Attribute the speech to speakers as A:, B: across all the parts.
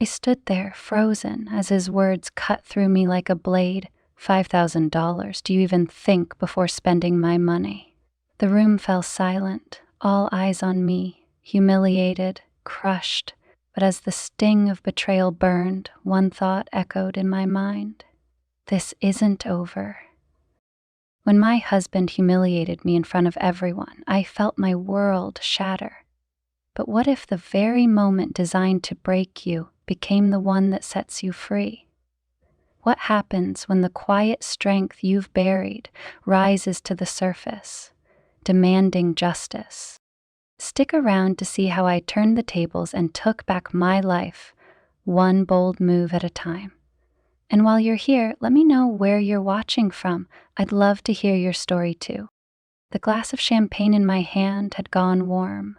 A: I stood there, frozen, as his words cut through me like a blade. $5,000. Do you even think before spending my money? The room fell silent, all eyes on me, humiliated, crushed. But as the sting of betrayal burned, one thought echoed in my mind. This isn't over. When my husband humiliated me in front of everyone, I felt my world shatter. But what if the very moment designed to break you became the one that sets you free? What happens when the quiet strength you've buried rises to the surface, demanding justice? Stick around to see how I turned the tables and took back my life, one bold move at a time. And while you're here, let me know where you're watching from. I'd love to hear your story too. The glass of champagne in my hand had gone warm.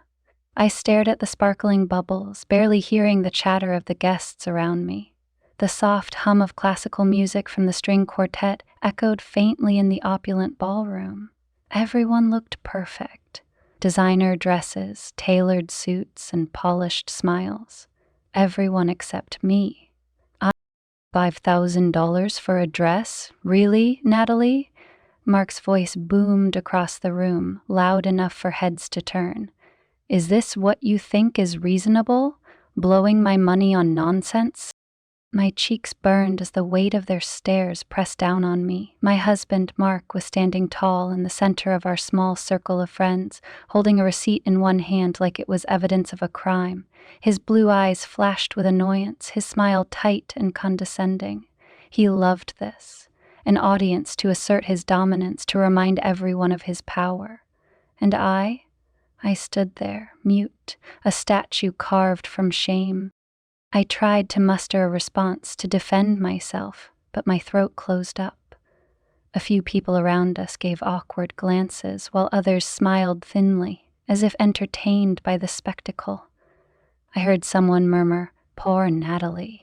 A: I stared at the sparkling bubbles, barely hearing the chatter of the guests around me. The soft hum of classical music from the string quartet echoed faintly in the opulent ballroom. Everyone looked perfect. Designer dresses, tailored suits, and polished smiles. Everyone except me. $5,000 for a dress? Really, Natalie? Mark's voice boomed across the room, loud enough for heads to turn. Is this what you think is reasonable? Blowing my money on nonsense? My cheeks burned as the weight of their stares pressed down on me. My husband, Mark, was standing tall in the center of our small circle of friends, holding a receipt in one hand like it was evidence of a crime. His blue eyes flashed with annoyance, his smile tight and condescending. He loved this. An audience to assert his dominance, to remind everyone of his power. And I stood there, mute, a statue carved from shame. I tried to muster a response, to defend myself, but my throat closed up. A few people around us gave awkward glances, while others smiled thinly, as if entertained by the spectacle. I heard someone murmur, "Poor Natalie,"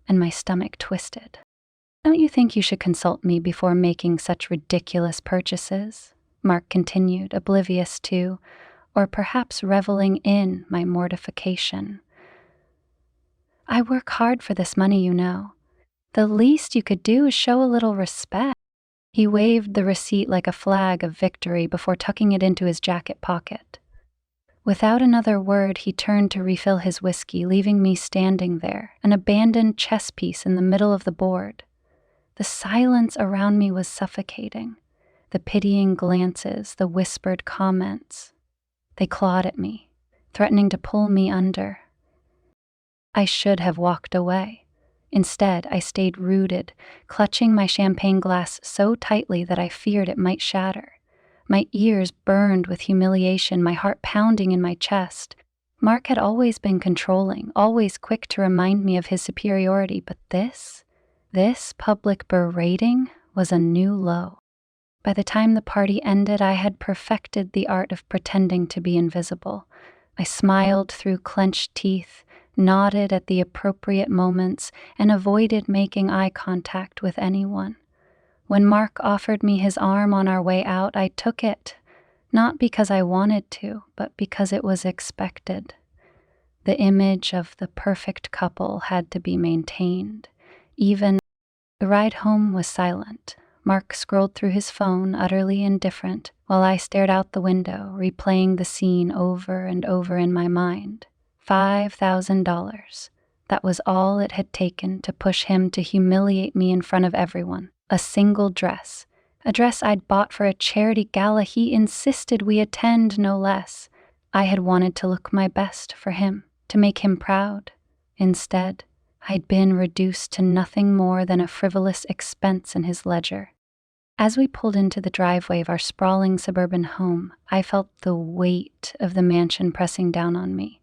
A: and my stomach twisted. "Don't you think you should consult me before making such ridiculous purchases?" Mark continued, oblivious to, or perhaps reveling in, my mortification. "I work hard for this money, you know. The least you could do is show a little respect." He waved the receipt like a flag of victory before tucking it into his jacket pocket. Without another word, he turned to refill his whiskey, leaving me standing there, an abandoned chess piece in the middle of the board. The silence around me was suffocating. The pitying glances, the whispered comments. They clawed at me, threatening to pull me under. I should have walked away. Instead, I stayed rooted, clutching my champagne glass so tightly that I feared it might shatter. My ears burned with humiliation, my heart pounding in my chest. Mark had always been controlling, always quick to remind me of his superiority, but this public berating was a new low. By the time the party ended, I had perfected the art of pretending to be invisible. I smiled through clenched teeth, nodded at the appropriate moments, and avoided making eye contact with anyone. When Mark offered me his arm on our way out, I took it, not because I wanted to, but because it was expected. The image of the perfect couple had to be maintained. The ride home was silent. Mark scrolled through his phone, utterly indifferent, while I stared out the window, replaying the scene over and over in my mind. $5,000. That was all it had taken to push him to humiliate me in front of everyone. A single dress. A dress I'd bought for a charity gala he insisted we attend, no less. I had wanted to look my best for him, to make him proud. Instead, I'd been reduced to nothing more than a frivolous expense in his ledger. As we pulled into the driveway of our sprawling suburban home, I felt the weight of the mansion pressing down on me.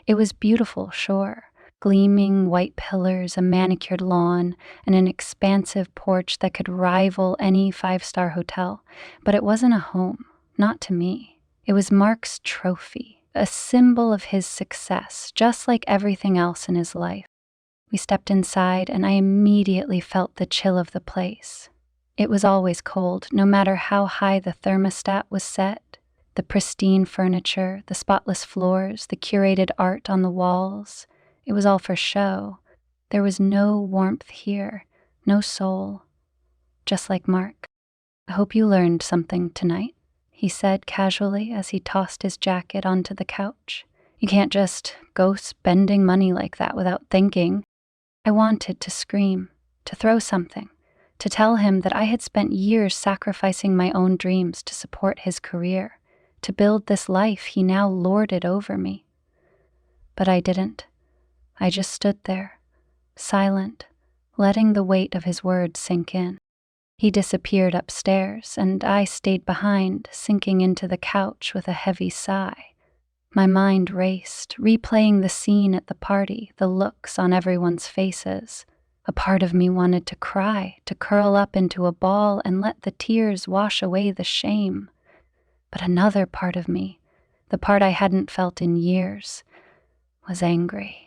A: It was beautiful, sure. Gleaming white pillars, a manicured lawn, and an expansive porch that could rival any five-star hotel. But it wasn't a home, not to me. It was Mark's trophy, a symbol of his success, just like everything else in his life. We stepped inside, and I immediately felt the chill of the place. It was always cold, no matter how high the thermostat was set. The pristine furniture, the spotless floors, the curated art on the walls. It was all for show. There was no warmth here, no soul, just like Mark. "I hope you learned something tonight," he said casually as he tossed his jacket onto the couch. "You can't just go spending money like that without thinking." I wanted to scream, to throw something, to tell him that I had spent years sacrificing my own dreams to support his career, to build this life he now lorded over me. But I didn't. I just stood there, silent, letting the weight of his words sink in. He disappeared upstairs, and I stayed behind, sinking into the couch with a heavy sigh. My mind raced, replaying the scene at the party, the looks on everyone's faces. A part of me wanted to cry, to curl up into a ball and let the tears wash away the shame. But another part of me, the part I hadn't felt in years, was angry.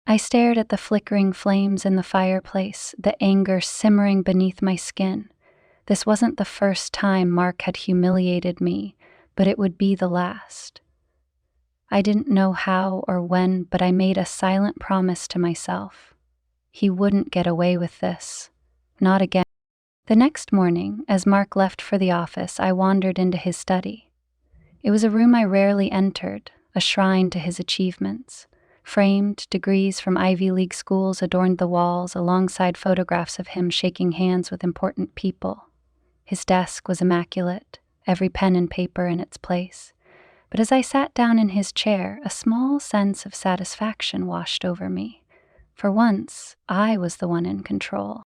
A: I stared at the flickering flames in the fireplace, the anger simmering beneath my skin. This wasn't the first time Mark had humiliated me, but it would be the last. I didn't know how or when, but I made a silent promise to myself. He wouldn't get away with this. Not again. The next morning, as Mark left for the office, I wandered into his study. It was a room I rarely entered, a shrine to his achievements. Framed degrees from Ivy League schools adorned the walls alongside photographs of him shaking hands with important people. His desk was immaculate, every pen and paper in its place. But as I sat down in his chair, a small sense of satisfaction washed over me. For once, I was the one in control.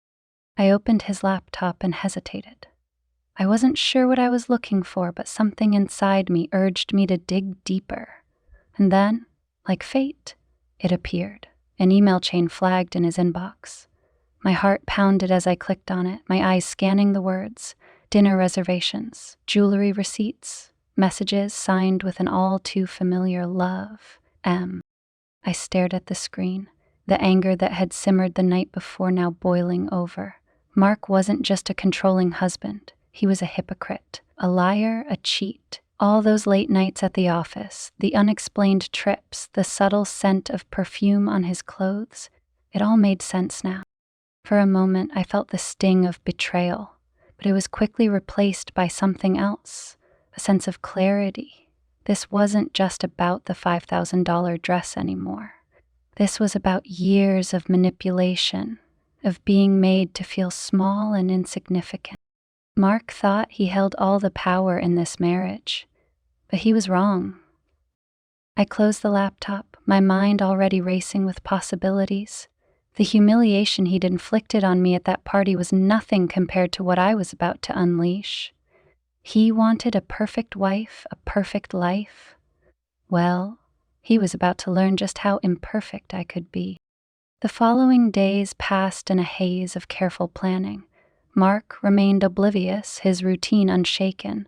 A: I opened his laptop and hesitated. I wasn't sure what I was looking for, but something inside me urged me to dig deeper. And then, like fate, it appeared. An email chain flagged in his inbox. My heart pounded as I clicked on it, my eyes scanning the words: dinner reservations, jewelry receipts, messages signed with an all-too-familiar love, M. I stared at the screen, the anger that had simmered the night before now boiling over. Mark wasn't just a controlling husband. He was a hypocrite, a liar, a cheat. All those late nights at the office, the unexplained trips, the subtle scent of perfume on his clothes, it all made sense now. For a moment, I felt the sting of betrayal, but it was quickly replaced by something else. A sense of clarity. This wasn't just about the $5,000 dress anymore. This was about years of manipulation, of being made to feel small and insignificant. Mark thought he held all the power in this marriage, but he was wrong. I closed the laptop, my mind already racing with possibilities. The humiliation he'd inflicted on me at that party was nothing compared to what I was about to unleash. He wanted a perfect wife, a perfect life. Well, he was about to learn just how imperfect I could be. The following days passed in a haze of careful planning. Mark remained oblivious, his routine unshaken.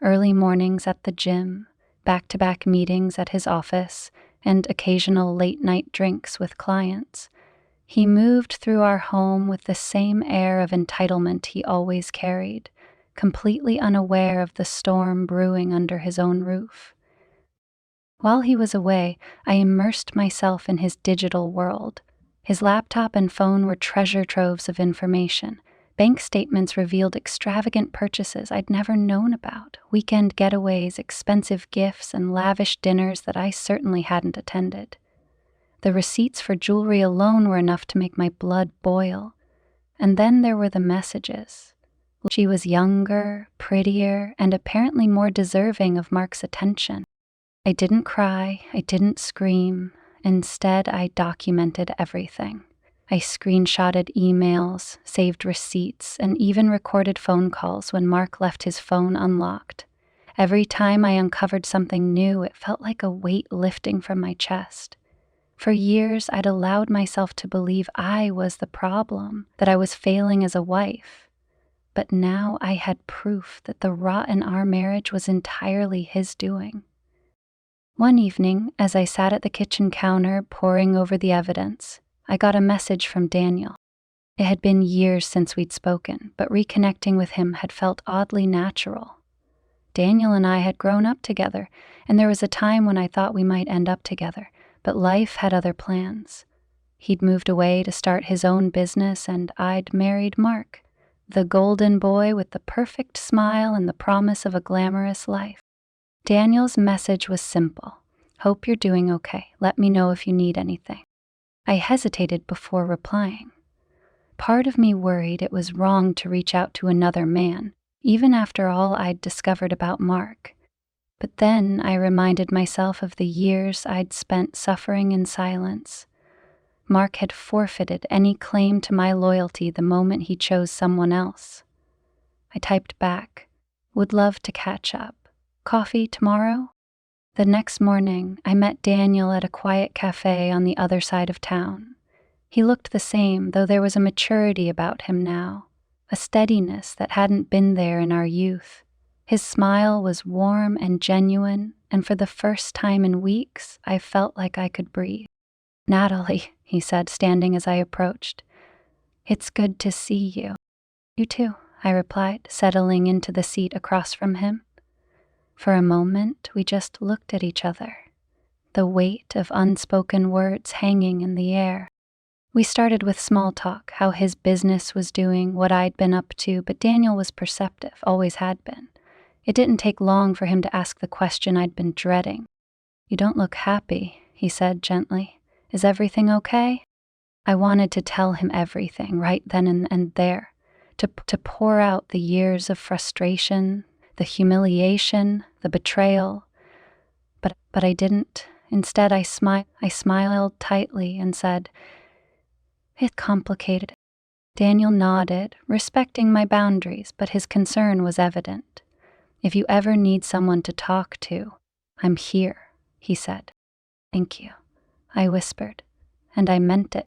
A: Early mornings at the gym, back-to-back meetings at his office, and occasional late-night drinks with clients. He moved through our home with the same air of entitlement he always carried, completely unaware of the storm brewing under his own roof. While he was away, I immersed myself in his digital world. His laptop and phone were treasure troves of information. Bank statements revealed extravagant purchases I'd never known about, weekend getaways, expensive gifts, and lavish dinners that I certainly hadn't attended. The receipts for jewelry alone were enough to make my blood boil. And then there were the messages. She was younger, prettier, and apparently more deserving of Mark's attention. I didn't cry, I didn't scream. Instead, I documented everything. I screenshotted emails, saved receipts, and even recorded phone calls when Mark left his phone unlocked. Every time I uncovered something new, it felt like a weight lifting from my chest. For years, I'd allowed myself to believe I was the problem, that I was failing as a wife. But now I had proof that the rot in our marriage was entirely his doing. One evening, as I sat at the kitchen counter poring over the evidence, I got a message from Daniel. It had been years since we'd spoken, but reconnecting with him had felt oddly natural. Daniel and I had grown up together, and there was a time when I thought we might end up together, but life had other plans. He'd moved away to start his own business, and I'd married Mark, the golden boy with the perfect smile and the promise of a glamorous life. Daniel's message was simple. Hope you're doing okay. Let me know if you need anything. I hesitated before replying. Part of me worried it was wrong to reach out to another man, even after all I'd discovered about Mark. But then I reminded myself of the years I'd spent suffering in silence. Mark had forfeited any claim to my loyalty the moment he chose someone else. I typed back, would love to catch up. Coffee tomorrow? The next morning, I met Daniel at a quiet cafe on the other side of town. He looked the same, though there was a maturity about him now, a steadiness that hadn't been there in our youth. His smile was warm and genuine, and for the first time in weeks, I felt like I could breathe. Natalie, he said, standing as I approached. It's good to see you. You too, I replied, settling into the seat across from him. For a moment, we just looked at each other, the weight of unspoken words hanging in the air. We started with small talk, how his business was doing, what I'd been up to, but Daniel was perceptive, always had been. It didn't take long for him to ask the question I'd been dreading. You don't look happy, he said gently. Is everything okay? I wanted to tell him everything right then and there, to pour out the years of frustration, the humiliation, the betrayal. But I didn't. Instead, I smiled tightly and said, It's complicated. Daniel nodded, respecting my boundaries, but his concern was evident. If you ever need someone to talk to, I'm here, he said. Thank you, I whispered, and I meant it.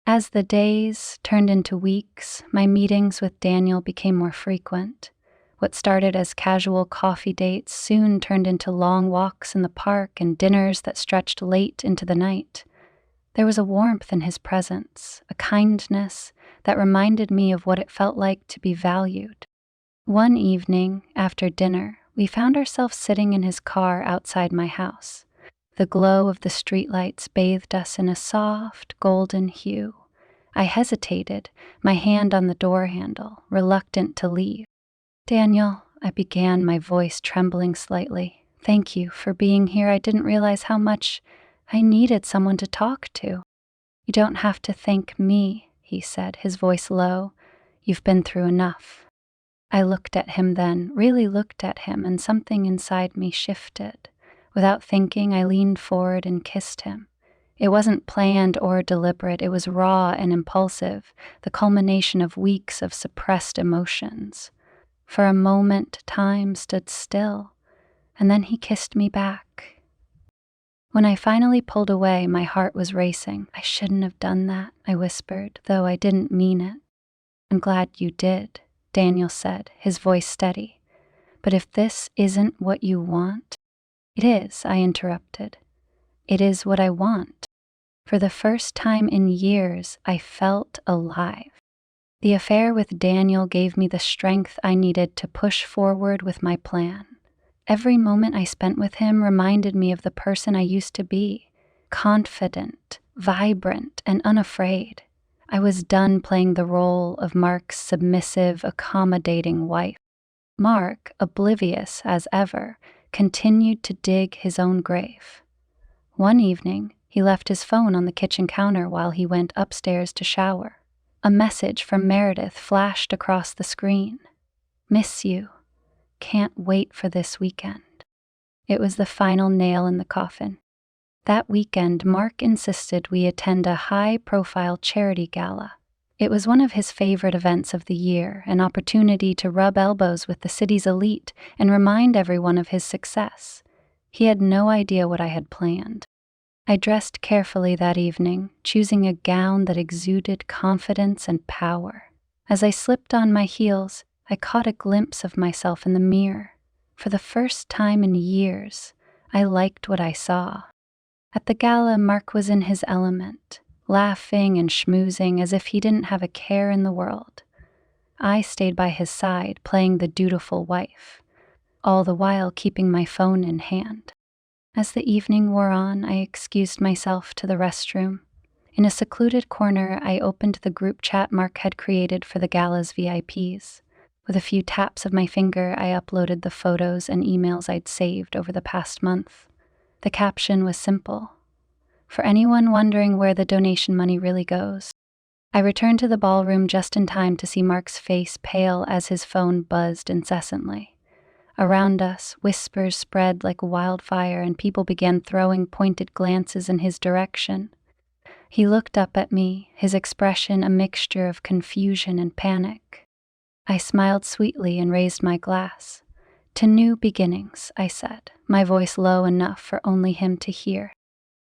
A: As the days turned into weeks, my meetings with Daniel became more frequent. What started as casual coffee dates soon turned into long walks in the park and dinners that stretched late into the night. There was a warmth in his presence, a kindness that reminded me of what it felt like to be valued. One evening, after dinner, we found ourselves sitting in his car outside my house. The glow of the streetlights bathed us in a soft, golden hue. I hesitated, my hand on the door handle, reluctant to leave. Daniel, I began, my voice trembling slightly. Thank you for being here. I didn't realize how much I needed someone to talk to. You don't have to thank me, he said, his voice low. You've been through enough. I looked at him then, really looked at him, and something inside me shifted. Without thinking, I leaned forward and kissed him. It wasn't planned or deliberate, it was raw and impulsive, the culmination of weeks of suppressed emotions. For a moment, time stood still, and then he kissed me back. When I finally pulled away, my heart was racing. I shouldn't have done that, I whispered, though I didn't mean it. I'm glad you did, Daniel said, his voice steady. But if this isn't what you want— It is, I interrupted. It is what I want. For the first time in years, I felt alive. The affair with Daniel gave me the strength I needed to push forward with my plan. Every moment I spent with him reminded me of the person I used to be, confident, vibrant, and unafraid. I was done playing the role of Mark's submissive, accommodating wife. Mark, oblivious as ever, continued to dig his own grave. One evening, he left his phone on the kitchen counter while he went upstairs to shower. A message from Meredith flashed across the screen. Miss you. Can't wait for this weekend. It was the final nail in the coffin. That weekend, Mark insisted we attend a high-profile charity gala. It was one of his favorite events of the year, an opportunity to rub elbows with the city's elite and remind everyone of his success. He had no idea what I had planned. I dressed carefully that evening, choosing a gown that exuded confidence and power. As I slipped on my heels, I caught a glimpse of myself in the mirror. For the first time in years, I liked what I saw. At the gala, Mark was in his element, laughing and schmoozing as if he didn't have a care in the world. I stayed by his side, playing the dutiful wife, all the while keeping my phone in hand. As the evening wore on, I excused myself to the restroom. In a secluded corner, I opened the group chat Mark had created for the gala's VIPs. With a few taps of my finger, I uploaded the photos and emails I'd saved over the past month. The caption was simple: "For anyone wondering where the donation money really goes." I returned to the ballroom just in time to see Mark's face pale as his phone buzzed incessantly. Around us, whispers spread like wildfire, and people began throwing pointed glances in his direction. He looked up at me, his expression a mixture of confusion and panic. I smiled sweetly and raised my glass. "To new beginnings," I said, my voice low enough for only him to hear.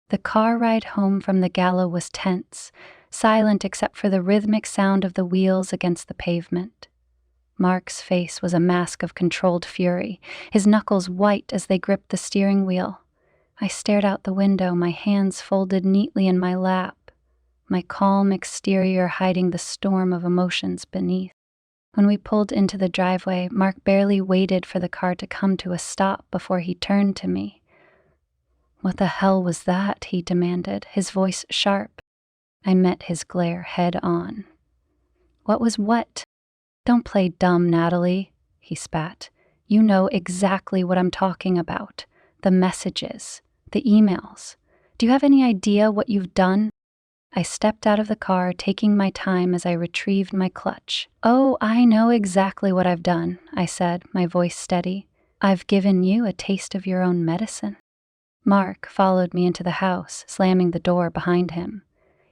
A: The car ride home from the gala was tense, silent except for the rhythmic sound of the wheels against the pavement. Mark's face was a mask of controlled fury, his knuckles white as they gripped the steering wheel. I stared out the window, my hands folded neatly in my lap, my calm exterior hiding the storm of emotions beneath. When we pulled into the driveway, Mark barely waited for the car to come to a stop before he turned to me. "What the hell was that?" he demanded, his voice sharp. I met his glare head on. "What was what?" "Don't play dumb, Natalie," he spat. "You know exactly what I'm talking about. The messages, the emails. Do you have any idea what you've done?" I stepped out of the car, taking my time as I retrieved my clutch. "Oh, I know exactly what I've done," I said, my voice steady. "I've given you a taste of your own medicine." Mark followed me into the house, slamming the door behind him.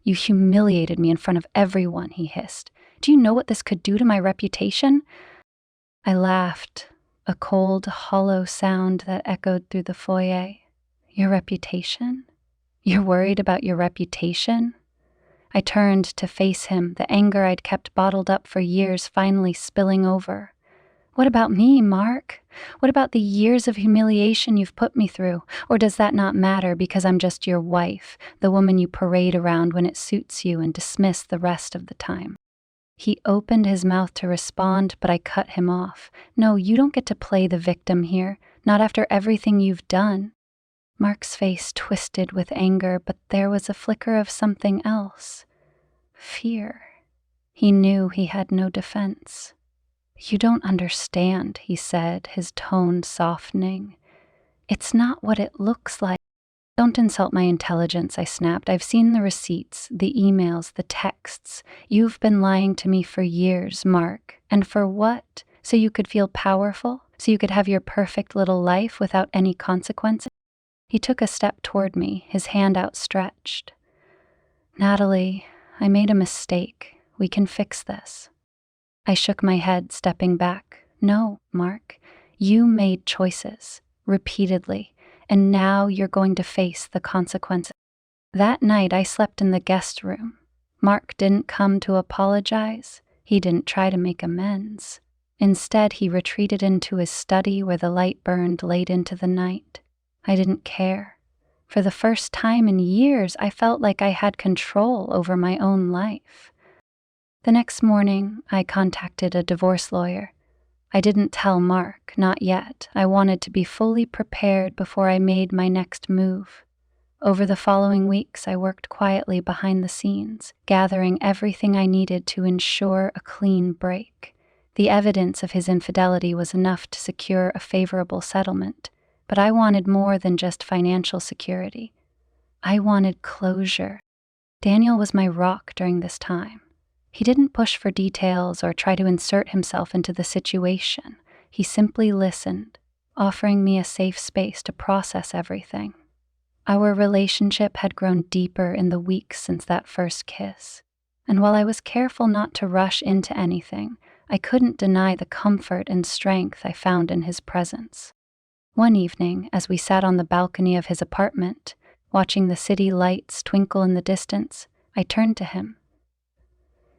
A: "You humiliated me in front of everyone," he hissed. "Do you know what this could do to my reputation?" I laughed, a cold, hollow sound that echoed through the foyer. "Your reputation? You're worried about your reputation?" I turned to face him, the anger I'd kept bottled up for years finally spilling over. "What about me, Mark? What about the years of humiliation you've put me through? Or does that not matter because I'm just your wife, the woman you parade around when it suits you and dismiss the rest of the time?" He opened his mouth to respond, but I cut him off. "No, you don't get to play the victim here, not after everything you've done." Mark's face twisted with anger, but there was a flicker of something else. Fear. He knew he had no defense. "You don't understand," he said, his tone softening. "It's not what it looks like." "Don't insult my intelligence," I snapped. "I've seen the receipts, the emails, the texts. You've been lying to me for years, Mark. And for what? So you could feel powerful? So you could have your perfect little life without any consequences?" He took a step toward me, his hand outstretched. "Natalie, I made a mistake. We can fix this." I shook my head, stepping back. "No, Mark, you made choices, repeatedly, and now you're going to face the consequences." That night I slept in the guest room. Mark didn't come to apologize. He didn't try to make amends. Instead, he retreated into his study where the light burned late into the night. I didn't care. For the first time in years, I felt like I had control over my own life. The next morning, I contacted a divorce lawyer. I didn't tell Mark, not yet. I wanted to be fully prepared before I made my next move. Over the following weeks, I worked quietly behind the scenes, gathering everything I needed to ensure a clean break. The evidence of his infidelity was enough to secure a favorable settlement, but I wanted more than just financial security. I wanted closure. Daniel was my rock during this time. He didn't push for details or try to insert himself into the situation. He simply listened, offering me a safe space to process everything. Our relationship had grown deeper in the weeks since that first kiss, and while I was careful not to rush into anything, I couldn't deny the comfort and strength I found in his presence. One evening, as we sat on the balcony of his apartment, watching the city lights twinkle in the distance, I turned to him.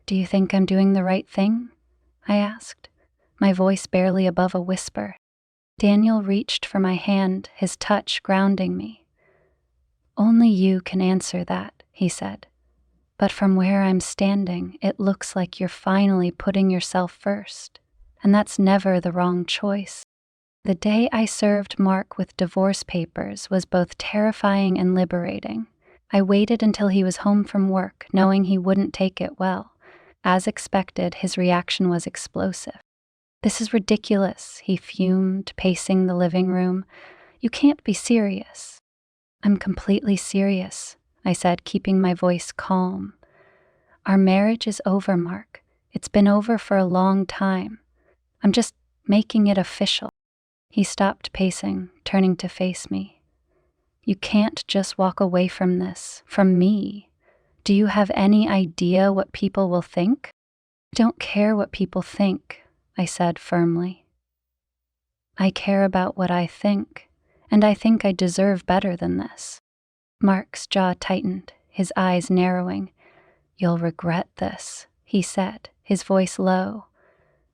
A: "Do you think I'm doing the right thing?" I asked, my voice barely above a whisper. Daniel reached for my hand, his touch grounding me. "Only you can answer that," he said. "But from where I'm standing, it looks like you're finally putting yourself first, and that's never the wrong choice." The day I served Mark with divorce papers was both terrifying and liberating. I waited until he was home from work, knowing he wouldn't take it well. As expected, his reaction was explosive. "This is ridiculous," he fumed, pacing the living room. "You can't be serious." "I'm completely serious," I said, keeping my voice calm. "Our marriage is over, Mark. It's been over for a long time. I'm just making it official." He stopped pacing, turning to face me. "You can't just walk away from this, from me. Do you have any idea what people will think?" "I don't care what people think," I said firmly. "I care about what I think, and I think I deserve better than this." Mark's jaw tightened, his eyes narrowing. "You'll regret this," he said, his voice low.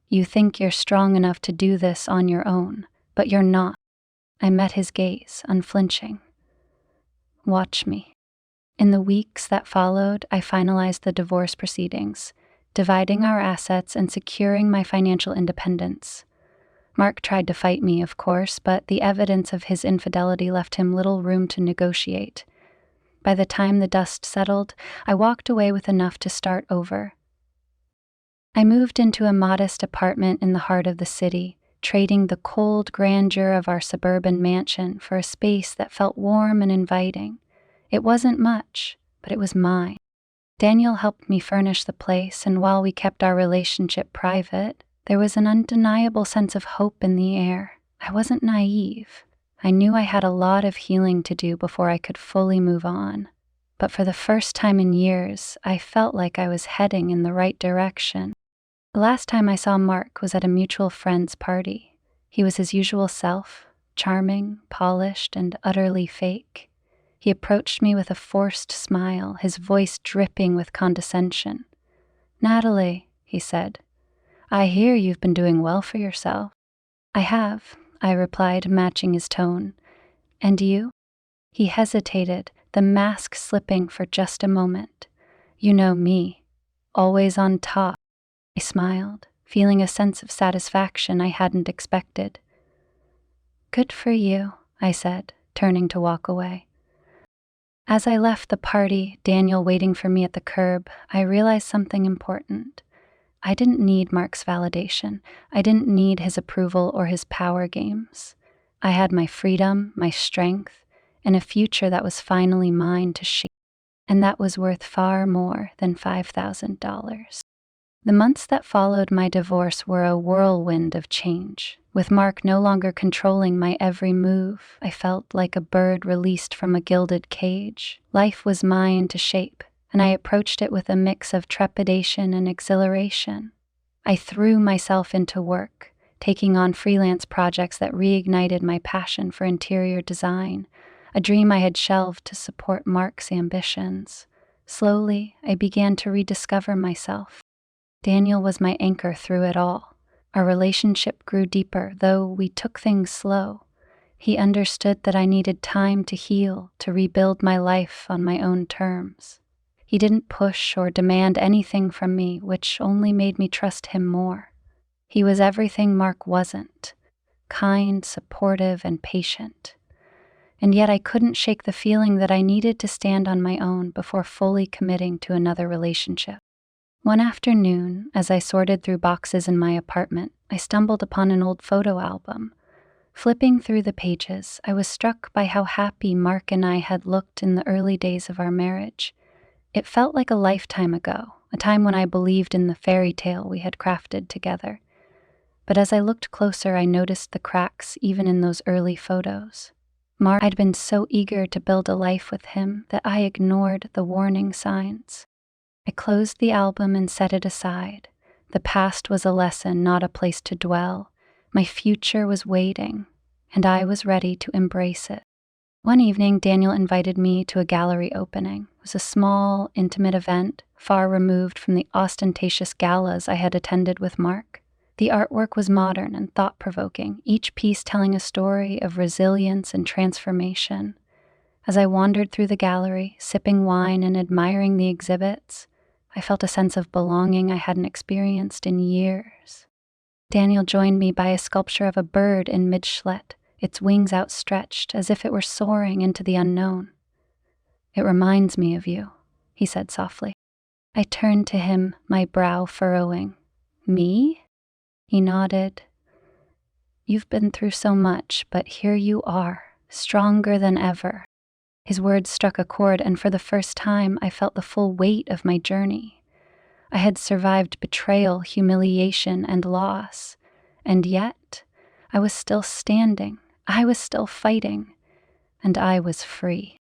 A: "You think you're strong enough to do this on your own, but you're not." I met his gaze, unflinching. "Watch me." In the weeks that followed, I finalized the divorce proceedings, dividing our assets and securing my financial independence. Mark tried to fight me, of course, but the evidence of his infidelity left him little room to negotiate. By the time the dust settled, I walked away with enough to start over. I moved into a modest apartment in the heart of the city, trading the cold grandeur of our suburban mansion for a space that felt warm and inviting. It wasn't much, but it was mine. Daniel helped me furnish the place, and while we kept our relationship private, there was an undeniable sense of hope in the air. I wasn't naive. I knew I had a lot of healing to do before I could fully move on. But for the first time in years, I felt like I was heading in the right direction. The last time I saw Mark was at a mutual friend's party. He was his usual self, charming, polished, and utterly fake. He approached me with a forced smile, his voice dripping with condescension. "Natalie," he said, "I hear you've been doing well for yourself." "I have," I replied, matching his tone. "And you?" He hesitated, the mask slipping for just a moment. "You know me, always on top." I smiled, feeling a sense of satisfaction I hadn't expected. "Good for you," I said, turning to walk away. As I left the party, Daniel waiting for me at the curb, I realized something important. I didn't need Mark's validation. I didn't need his approval or his power games. I had my freedom, my strength, and a future that was finally mine to shape. And that was worth far more than $5,000. The months that followed my divorce were a whirlwind of change. With Mark no longer controlling my every move, I felt like a bird released from a gilded cage. Life was mine to shape, and I approached it with a mix of trepidation and exhilaration. I threw myself into work, taking on freelance projects that reignited my passion for interior design, a dream I had shelved to support Mark's ambitions. Slowly, I began to rediscover myself. Daniel was my anchor through it all. Our relationship grew deeper, though we took things slow. He understood that I needed time to heal, to rebuild my life on my own terms. He didn't push or demand anything from me, which only made me trust him more. He was everything Mark wasn't: kind, supportive, and patient. And yet I couldn't shake the feeling that I needed to stand on my own before fully committing to another relationship. One afternoon, as I sorted through boxes in my apartment, I stumbled upon an old photo album. Flipping through the pages, I was struck by how happy Mark and I had looked in the early days of our marriage. It felt like a lifetime ago, a time when I believed in the fairy tale we had crafted together. But as I looked closer, I noticed the cracks even in those early photos. I'd been so eager to build a life with him that I ignored the warning signs. I closed the album and set it aside. The past was a lesson, not a place to dwell. My future was waiting, and I was ready to embrace it. One evening, Daniel invited me to a gallery opening. It was a small, intimate event, far removed from the ostentatious galas I had attended with Mark. The artwork was modern and thought-provoking, each piece telling a story of resilience and transformation. As I wandered through the gallery, sipping wine and admiring the exhibits, I felt a sense of belonging I hadn't experienced in years. Daniel joined me by a sculpture of a bird in mid-schlet, its wings outstretched as if it were soaring into the unknown. "It reminds me of you," he said softly. I turned to him, my brow furrowing. "Me?" He nodded. "You've been through so much, but here you are, stronger than ever." His words struck a chord, and for the first time I felt the full weight of my journey. I had survived betrayal, humiliation, and loss, and yet I was still standing, I was still fighting, and I was free.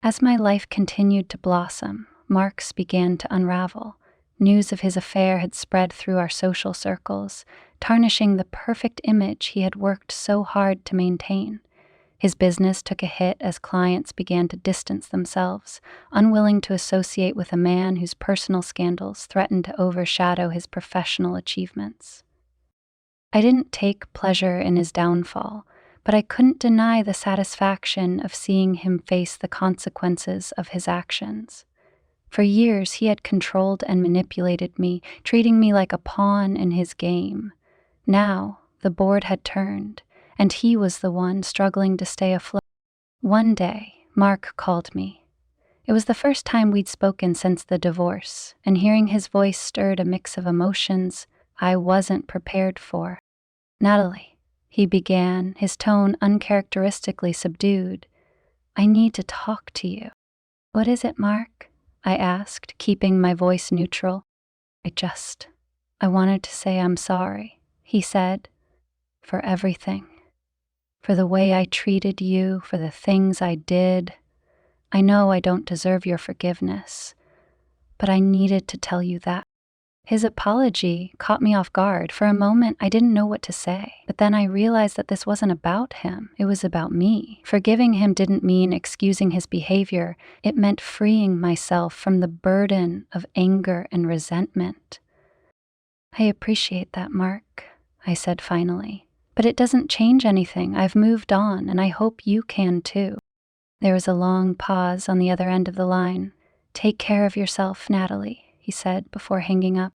A: As my life continued to blossom, Marks began to unravel. News of his affair had spread through our social circles, tarnishing the perfect image he had worked so hard to maintain. His business took a hit as clients began to distance themselves, unwilling to associate with a man whose personal scandals threatened to overshadow his professional achievements. I didn't take pleasure in his downfall, but I couldn't deny the satisfaction of seeing him face the consequences of his actions. For years, he had controlled and manipulated me, treating me like a pawn in his game. Now, the board had turned, and he was the one struggling to stay afloat. One day, Mark called me. It was the first time we'd spoken since the divorce, and hearing his voice stirred a mix of emotions I wasn't prepared for. "Natalie," he began, his tone uncharacteristically subdued, "I need to talk to you." "What is it, Mark?" I asked, keeping my voice neutral. I wanted to say I'm sorry," he said, "for everything. For the way I treated you, for the things I did. I know I don't deserve your forgiveness, but I needed to tell you that." His apology caught me off guard. For a moment, I didn't know what to say. But then I realized that this wasn't about him. It was about me. Forgiving him didn't mean excusing his behavior. It meant freeing myself from the burden of anger and resentment. "I appreciate that, Mark," I said finally. "But it doesn't change anything. I've moved on, and I hope you can too." There was a long pause on the other end of the line. "Take care of yourself, Natalie," he said before hanging up.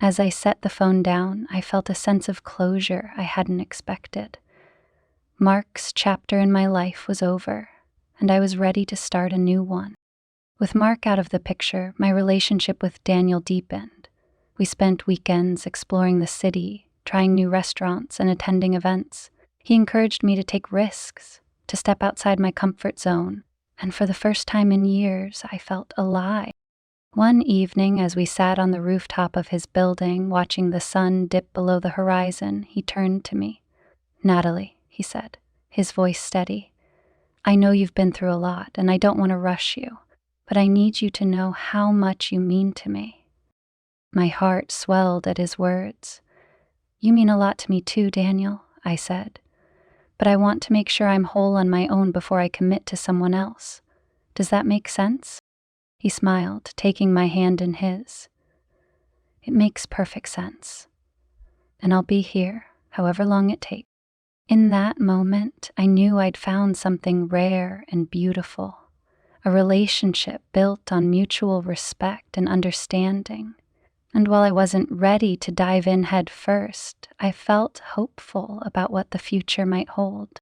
A: As I set the phone down, I felt a sense of closure I hadn't expected. Mark's chapter in my life was over, and I was ready to start a new one. With Mark out of the picture, my relationship with Daniel deepened. We spent weekends exploring the city, trying new restaurants and attending events. He encouraged me to take risks, to step outside my comfort zone, and for the first time in years, I felt alive. One evening, as we sat on the rooftop of his building, watching the sun dip below the horizon, he turned to me. "Natalie," he said, his voice steady, "I know you've been through a lot, and I don't want to rush you, but I need you to know how much you mean to me." My heart swelled at his words. "You mean a lot to me too, Daniel," I said, "but I want to make sure I'm whole on my own before I commit to someone else. Does that make sense?" He smiled, taking my hand in his. "It makes perfect sense. And I'll be here, however long it takes." In that moment, I knew I'd found something rare and beautiful, a relationship built on mutual respect and understanding. And while I wasn't ready to dive in head first, I felt hopeful about what the future might hold.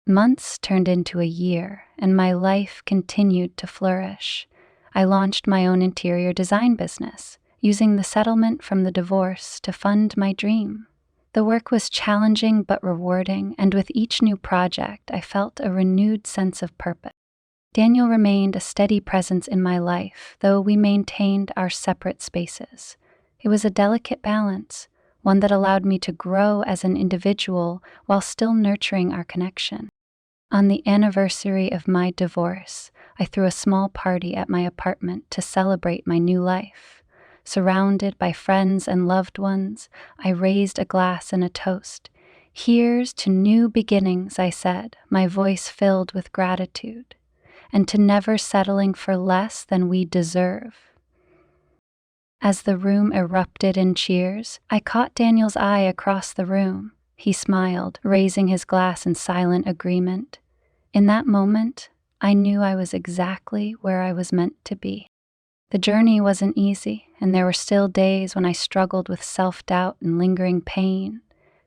A: Months turned into a year, and my life continued to flourish. I launched my own interior design business, using the settlement from the divorce to fund my dream. The work was challenging but rewarding, and with each new project, I felt a renewed sense of purpose. Daniel remained a steady presence in my life, though we maintained our separate spaces. It was a delicate balance, one that allowed me to grow as an individual while still nurturing our connection. On the anniversary of my divorce, I threw a small party at my apartment to celebrate my new life. Surrounded by friends and loved ones, I raised a glass and a toast. "Here's to new beginnings," I said, my voice filled with gratitude, "and to never settling for less than we deserve." As the room erupted in cheers, I caught Daniel's eye across the room. He smiled, raising his glass in silent agreement. In that moment, I knew I was exactly where I was meant to be. The journey wasn't easy, and there were still days when I struggled with self-doubt and lingering pain.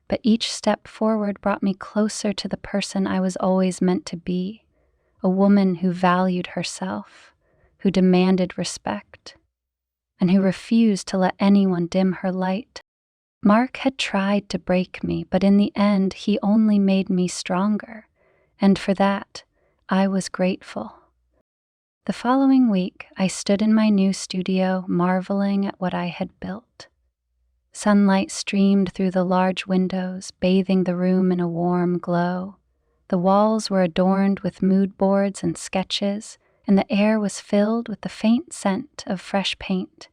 A: but each step forward brought me closer to the person I was always meant to be, a woman who valued herself, who demanded respect, and who refused to let anyone dim her light. Mark had tried to break me, but in the end, he only made me stronger, and for that, I was grateful. The following week, I stood in my new studio, marveling at what I had built. Sunlight streamed through the large windows, bathing the room in a warm glow. The walls were adorned with mood boards and sketches, and the air was filled with the faint scent of fresh paint.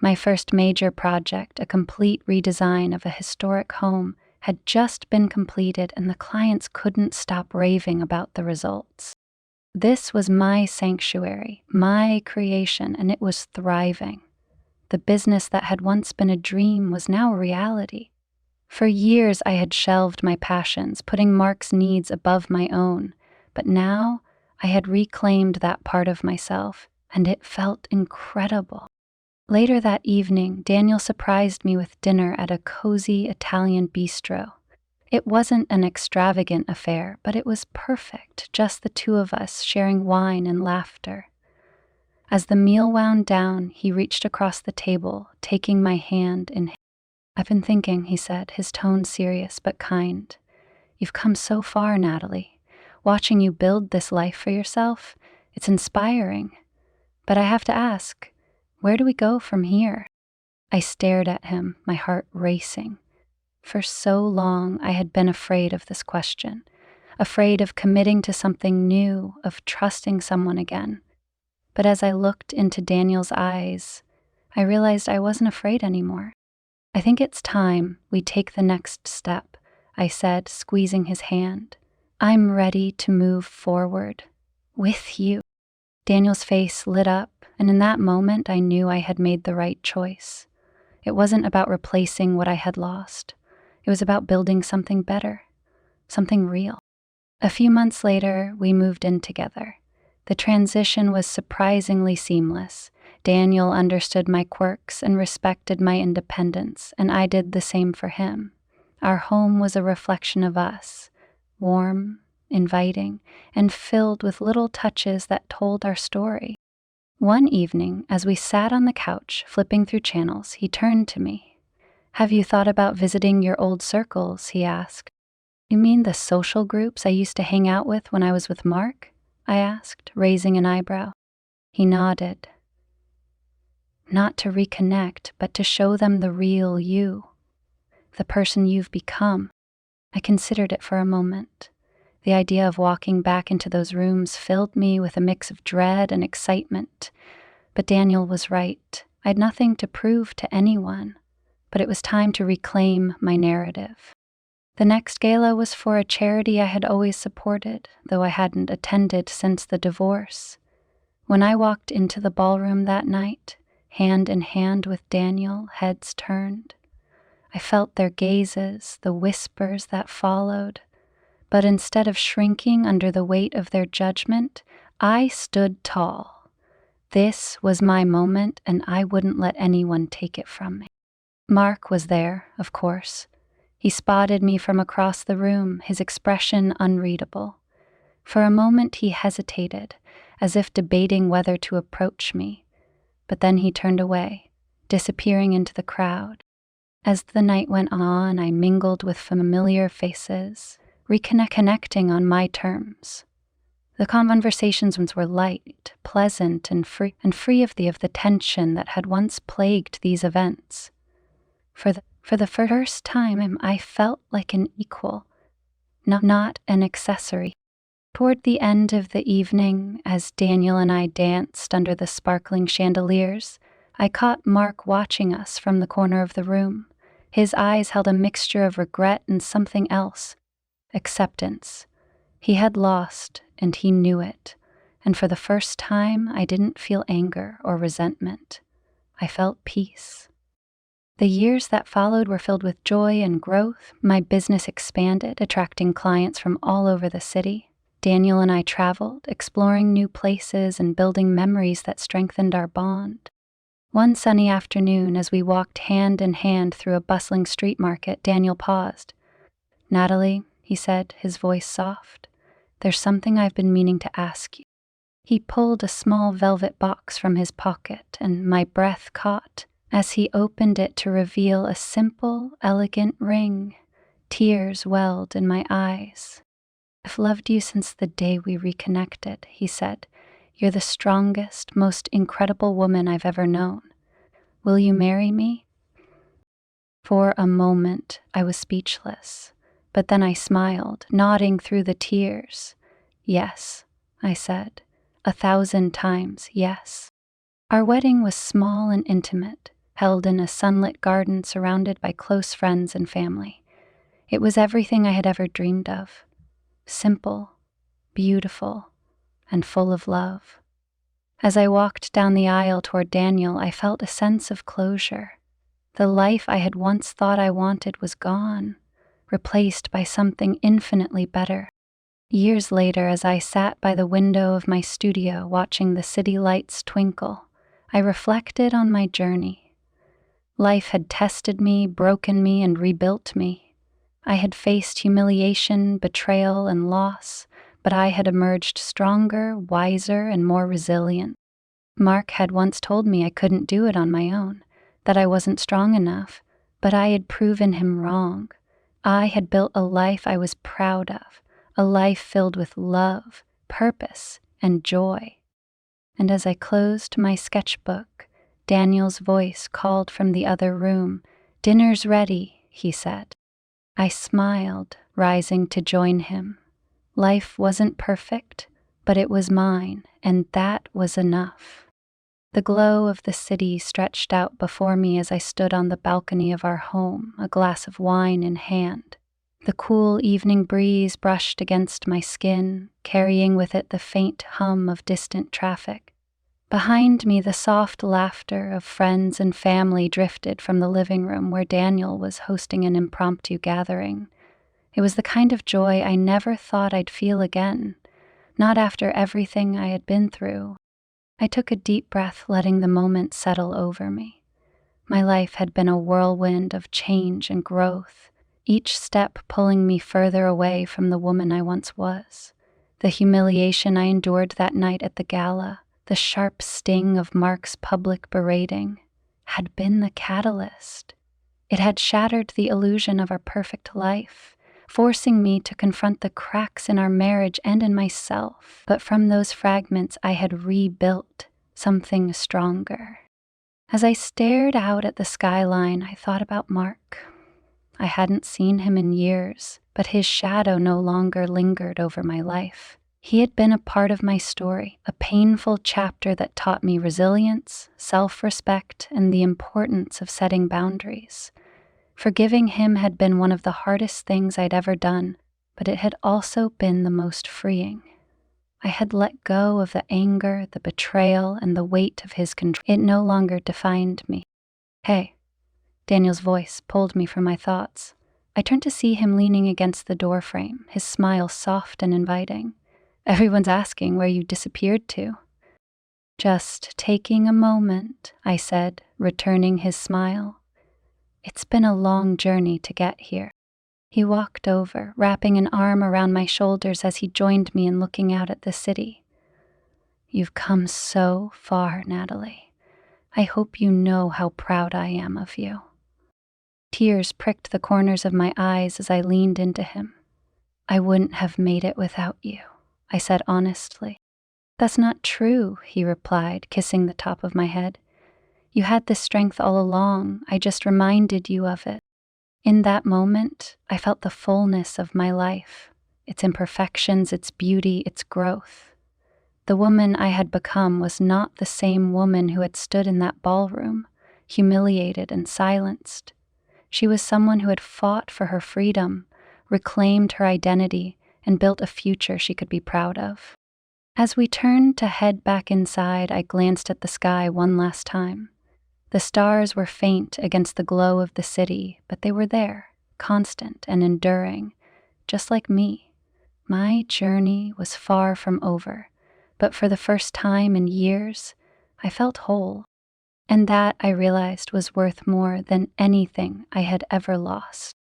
A: My first major project, a complete redesign of a historic home, had just been completed, and the clients couldn't stop raving about the results. This was my sanctuary, my creation, and it was thriving. The business that had once been a dream was now a reality. For years I had shelved my passions, putting Mark's needs above my own, but now I had reclaimed that part of myself, and it felt incredible. Later that evening, Daniel surprised me with dinner at a cozy Italian bistro. It wasn't an extravagant affair, but it was perfect, just the two of us sharing wine and laughter. As the meal wound down, he reached across the table, taking my hand in his. "I've been thinking," he said, his tone serious but kind. "You've come so far, Natalie. Watching you build this life for yourself, it's inspiring. But I have to ask, where do we go from here?" I stared at him, my heart racing. For so long, I had been afraid of this question, afraid of committing to something new, of trusting someone again. But as I looked into Daniel's eyes, I realized I wasn't afraid anymore. "I think it's time we take the next step," I said, squeezing his hand. "I'm ready to move forward. With you." Daniel's face lit up, and in that moment I knew I had made the right choice. It wasn't about replacing what I had lost. It was about building something better, something real. A few months later, we moved in together. The transition was surprisingly seamless. Daniel understood my quirks and respected my independence, and I did the same for him. Our home was a reflection of us, warm, inviting, and filled with little touches that told our story. One evening, as we sat on the couch flipping through channels, he turned to me. "Have you thought about visiting your old circles?" he asked. "You mean the social groups I used to hang out with when I was with Mark?" I asked, raising an eyebrow. He nodded. "Not to reconnect, but to show them the real you, the person you've become." I considered it for a moment. The idea of walking back into those rooms filled me with a mix of dread and excitement. But Daniel was right. I had nothing to prove to anyone, but it was time to reclaim my narrative. The next gala was for a charity I had always supported, though I hadn't attended since the divorce. When I walked into the ballroom that night, hand in hand with Daniel, heads turned, I felt their gazes, the whispers that followed. But instead of shrinking under the weight of their judgment, I stood tall. This was my moment, and I wouldn't let anyone take it from me. Mark was there, of course. He spotted me from across the room, his expression unreadable. For a moment he hesitated, as if debating whether to approach me, but then he turned away, disappearing into the crowd. As the night went on, I mingled with familiar faces, reconnecting on my terms. The conversations were light, pleasant, and free of the tension that had once plagued these events. For the first time, I felt like an equal, not an accessory. Toward the end of the evening, as Daniel and I danced under the sparkling chandeliers, I caught Mark watching us from the corner of the room. His eyes held a mixture of regret and something else, acceptance. He had lost, and he knew it, and for the first time I didn't feel anger or resentment. I felt peace. The years that followed were filled with joy and growth. My business expanded, attracting clients from all over the city. Daniel and I traveled, exploring new places and building memories that strengthened our bond. One sunny afternoon, as we walked hand in hand through a bustling street market, Daniel paused. Natalie, he said, his voice soft, there's something I've been meaning to ask you. He pulled a small velvet box from his pocket, and my breath caught as he opened it to reveal a simple, elegant ring. Tears welled in my eyes. I've loved you since the day we reconnected, he said. You're the strongest, most incredible woman I've ever known. Will you marry me? For a moment, I was speechless, but then I smiled, nodding through the tears. Yes, I said, 1,000 times yes. Our wedding was small and intimate, held in a sunlit garden surrounded by close friends and family. It was everything I had ever dreamed of. Simple, beautiful, and full of love. As I walked down the aisle toward Daniel, I felt a sense of closure. The life I had once thought I wanted was gone, replaced by something infinitely better. Years later, as I sat by the window of my studio watching the city lights twinkle, I reflected on my journey. Life had tested me, broken me, and rebuilt me. I had faced humiliation, betrayal, and loss, but I had emerged stronger, wiser, and more resilient. Mark had once told me I couldn't do it on my own, that I wasn't strong enough, but I had proven him wrong. I had built a life I was proud of, a life filled with love, purpose, and joy. And as I closed my sketchbook, Daniel's voice called from the other room. "Dinner's ready," he said. I smiled, rising to join him. Life wasn't perfect, but it was mine, and that was enough. The glow of the city stretched out before me as I stood on the balcony of our home, a glass of wine in hand. The cool evening breeze brushed against my skin, carrying with it the faint hum of distant traffic. Behind me, the soft laughter of friends and family drifted from the living room where Daniel was hosting an impromptu gathering. It was the kind of joy I never thought I'd feel again, not after everything I had been through. I took a deep breath, letting the moment settle over me. My life had been a whirlwind of change and growth, each step pulling me further away from the woman I once was. The humiliation I endured that night at the gala, the sharp sting of Mark's public berating, had been the catalyst. It had shattered the illusion of our perfect life, forcing me to confront the cracks in our marriage and in myself. But from those fragments, I had rebuilt something stronger. As I stared out at the skyline, I thought about Mark. I hadn't seen him in years, but his shadow no longer lingered over my life. He had been a part of my story, a painful chapter that taught me resilience, self-respect, and the importance of setting boundaries. Forgiving him had been one of the hardest things I'd ever done, but it had also been the most freeing. I had let go of the anger, the betrayal, and the weight of his control. It no longer defined me. "Hey," Daniel's voice pulled me from my thoughts. I turned to see him leaning against the doorframe, his smile soft and inviting. "Everyone's asking where you disappeared to." "Just taking a moment," I said, returning his smile. "It's been a long journey to get here." He walked over, wrapping an arm around my shoulders as he joined me in looking out at the city. "You've come so far, Natalie. I hope you know how proud I am of you." Tears pricked the corners of my eyes as I leaned into him. "I wouldn't have made it without you," I said honestly. "That's not true," he replied, kissing the top of my head. "You had this strength all along. I just reminded you of it." In that moment, I felt the fullness of my life, its imperfections, its beauty, its growth. The woman I had become was not the same woman who had stood in that ballroom, humiliated and silenced. She was someone who had fought for her freedom, reclaimed her identity, and built a future she could be proud of. As we turned to head back inside, I glanced at the sky one last time. The stars were faint against the glow of the city, but they were there, constant and enduring, just like me. My journey was far from over, but for the first time in years, I felt whole. And that, I realized, was worth more than anything I had ever lost.